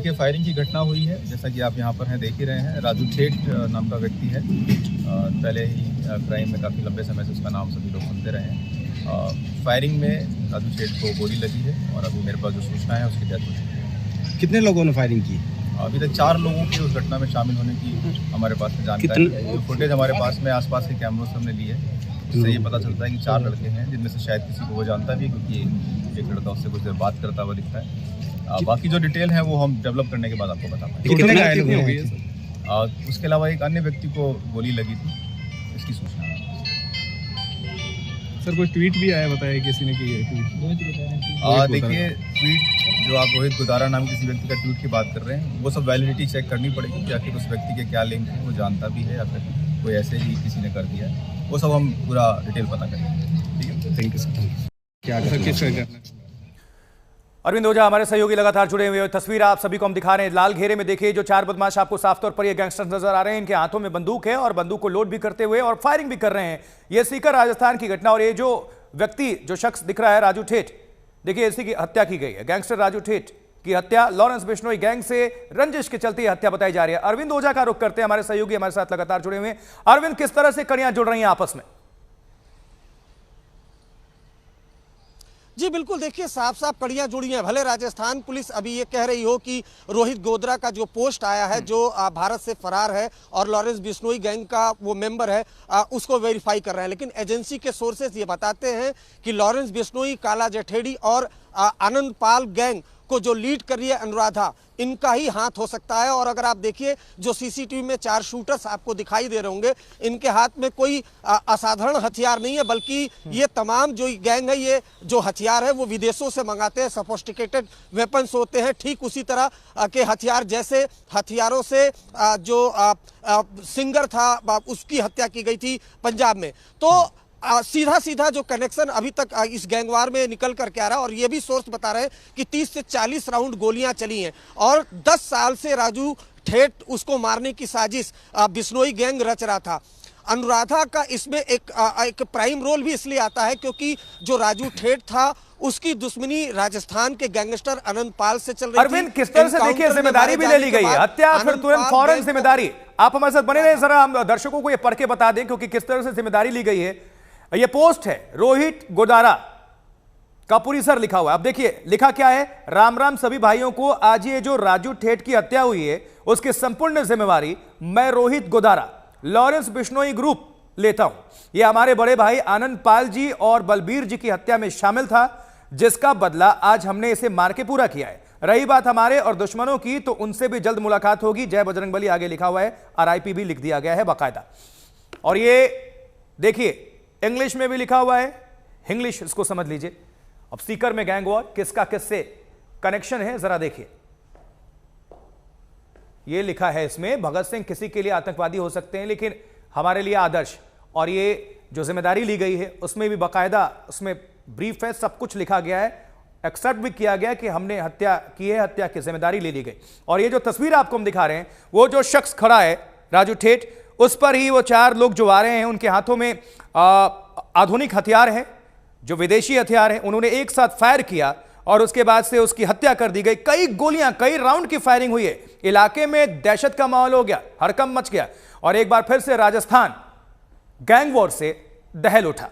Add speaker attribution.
Speaker 1: देखिए फायरिंग की घटना हुई है, जैसा कि आप यहाँ पर हैं देख ही रहे हैं। राजू ठेठ नाम का व्यक्ति है। पहले ही क्राइम में काफ़ी लंबे समय से उसका नाम सभी लोग सुनते रहे हैं। फायरिंग में राजू ठेठ को गोली लगी है और अभी मेरे पास जो सूचना है उसकी डेथ हो चुकी है।
Speaker 2: कितने लोगों ने फायरिंग की?
Speaker 1: अभी तक 4 लोगों की उस घटना में शामिल होने की हमारे पास में जानकारी है। जो फुटेज हमारे पास में आसपास के कैमरों से हमने ली है, उससे ये पता चलता है कि 4 लड़के हैं, जिनमें से शायद किसी को वो जानता भी है, क्योंकि एक लड़का उससे कुछ देर बात करता हुआ दिखता है। बाकी जो डिटेल है वो हम डेवलप करने के बाद आपको बता पाएंगे।
Speaker 2: कितने घायल हुए हैं?
Speaker 1: उसके अलावा एक अन्य व्यक्ति को गोली लगी थी, इसकी सूचना है।
Speaker 3: सर कोई ट्वीट भी आया, बताया किसी ने कि
Speaker 1: देखिए ट्वीट जो आप रोहित गोदारा नाम किसी व्यक्ति का ट्वीट की बात कर रहे हैं, वो सब वैलिडिटी चेक करनी पड़ेगी कि आखिर उस व्यक्ति के क्या लिंक है, वो जानता भी है या फिर कोई ऐसे ही किसी ने कर दिया है, वो सब हम पूरा डिटेल पता करेंगे। ठीक है,
Speaker 2: थैंक यू सर। क्या करना?
Speaker 4: अरविंद ओझा हमारे सहयोगी लगातार जुड़े हुए हैं। तस्वीर आप सभी को हम दिखा रहे हैं। लाल घेरे में देखिए जो 4 बदमाश आपको साफ तौर पर ये गैंगस्टर्स नजर आ रहे हैं। इनके हाथों में बंदूक है और बंदूक को लोड भी करते हुए और फायरिंग भी कर रहे हैं। ये सीकर राजस्थान की घटना। और ये जो व्यक्ति जो शख्स दिख रहा है राजू ठेठ, देखिए इसी की हत्या की गई है। गैंगस्टर राजू ठेठ की हत्या लॉरेंस बिश्नोई गैंग से रंजिश के चलते हत्या बताई जा रही है। अरविंद ओझा का रुख करते हैं, हमारे सहयोगी हमारे साथ लगातार जुड़े हुए हैं। अरविंद, किस तरह से कड़ियां जुड़ रही हैं आपस में?
Speaker 5: जी बिल्कुल, देखिए साफ साफ कड़ियां जुड़ी हैं। भले राजस्थान पुलिस अभी ये कह रही हो कि रोहित गोदरा का जो पोस्ट आया है, जो भारत से फरार है और लॉरेंस बिश्नोई गैंग का वो मेंबर है, उसको वेरीफाई कर रहे हैं, लेकिन एजेंसी के सोर्सेज ये बताते हैं कि लॉरेंस बिश्नोई, काला जठेड़ी और आनंद पाल गैंग को जो लीड कर रही है अनुराधा, इनका ही हाथ हो सकता है। और अगर आप देखिए जो सीसीटीवी में 4 शूटर्स आपको दिखाई दे रहे होंगे, इनके हाथ में कोई असाधारण हथियार नहीं है, बल्कि ये तमाम जो गैंग है, ये जो हथियार है वो विदेशों से मंगाते हैं। सोफिस्टिकेटेड वेपन्स होते हैं, ठीक उसी तरह के हथियार जैसे हथियारों से जो सिंगर था उसकी हत्या की गई थी पंजाब में। तो सीधा सीधा जो कनेक्शन अभी तक इस गैंगवार में निकल कर के आ रहा है। और ये भी सोर्स बता रहे हैं कि 30 से 40 राउंड गोलियां चली हैं और 10 साल से राजू ठेठ उसको मारने की साजिश बिश्नोई गैंग रच रहा था। अनुराधा का इसमें एक प्राइम रोल भी इसलिए आता है क्योंकि जो राजू ठेठ था उसकी दुश्मनी राजस्थान के गैंगस्टर आनंद पाल से चल रही थी।
Speaker 4: अरविंद, किस तरह से देखिए जिम्मेदारी भी ले ली गई है, हत्या फिर तुरंत फौरन जिम्मेदारी। आप हमारे साथ बने रहे जरा, हम दर्शकों को ये पढ़ के बता दें क्योंकि किस तरह से जिम्मेदारी ली गई है। ये पोस्ट है रोहित गोदारा का परिसर लिखा हुआ है। अब देखिए लिखा क्या है, राम राम सभी भाइयों को। आज ये जो राजू ठेठ की हत्या हुई है उसकी संपूर्ण जिम्मेवारी मैं रोहित गोदारा, लॉरेंस बिश्नोई ग्रुप लेता हूं। ये हमारे बड़े भाई आनंद पाल जी और बलबीर जी की हत्या में शामिल था, जिसका बदला आज हमने इसे मार के पूरा किया है। रही बात हमारे और दुश्मनों की, तो उनसे भी जल्द मुलाकात होगी। जय बजरंगबली आगे लिखा हुआ है, RIP भी लिख दिया गया है बाकायदा। और ये देखिए इंग्लिश में भी लिखा हुआ है, इंग्लिश इसको समझ लीजिए। अब सीकर में गैंग वॉर, किसका किससे कनेक्शन है जरा देखिए। ये लिखा है इसमें, भगत सिंह किसी के लिए आतंकवादी हो सकते हैं लेकिन हमारे लिए आदर्श। और ये जो जिम्मेदारी ली गई है उसमें भी बाकायदा उसमें ब्रीफ है, सब कुछ लिखा गया है, एक्सेप्ट भी किया गया कि हमने हत्या की है, हत्या की जिम्मेदारी ले ली गई। और ये जो तस्वीर आपको हम दिखा रहे हैं, वो जो शख्स खड़ा है राजू ठेठ, उस पर ही वो 4 लोग जो आ रहे हैं, उनके हाथों में आधुनिक हथियार हैं, जो विदेशी हथियार हैं। उन्होंने एक साथ फायर किया और उसके बाद से उसकी हत्या कर दी गई। कई गोलियां, कई राउंड की फायरिंग हुई है। इलाके में दहशत का माहौल हो गया, हड़कंप मच गया और एक बार फिर से राजस्थान गैंग वॉर से दहल उठा।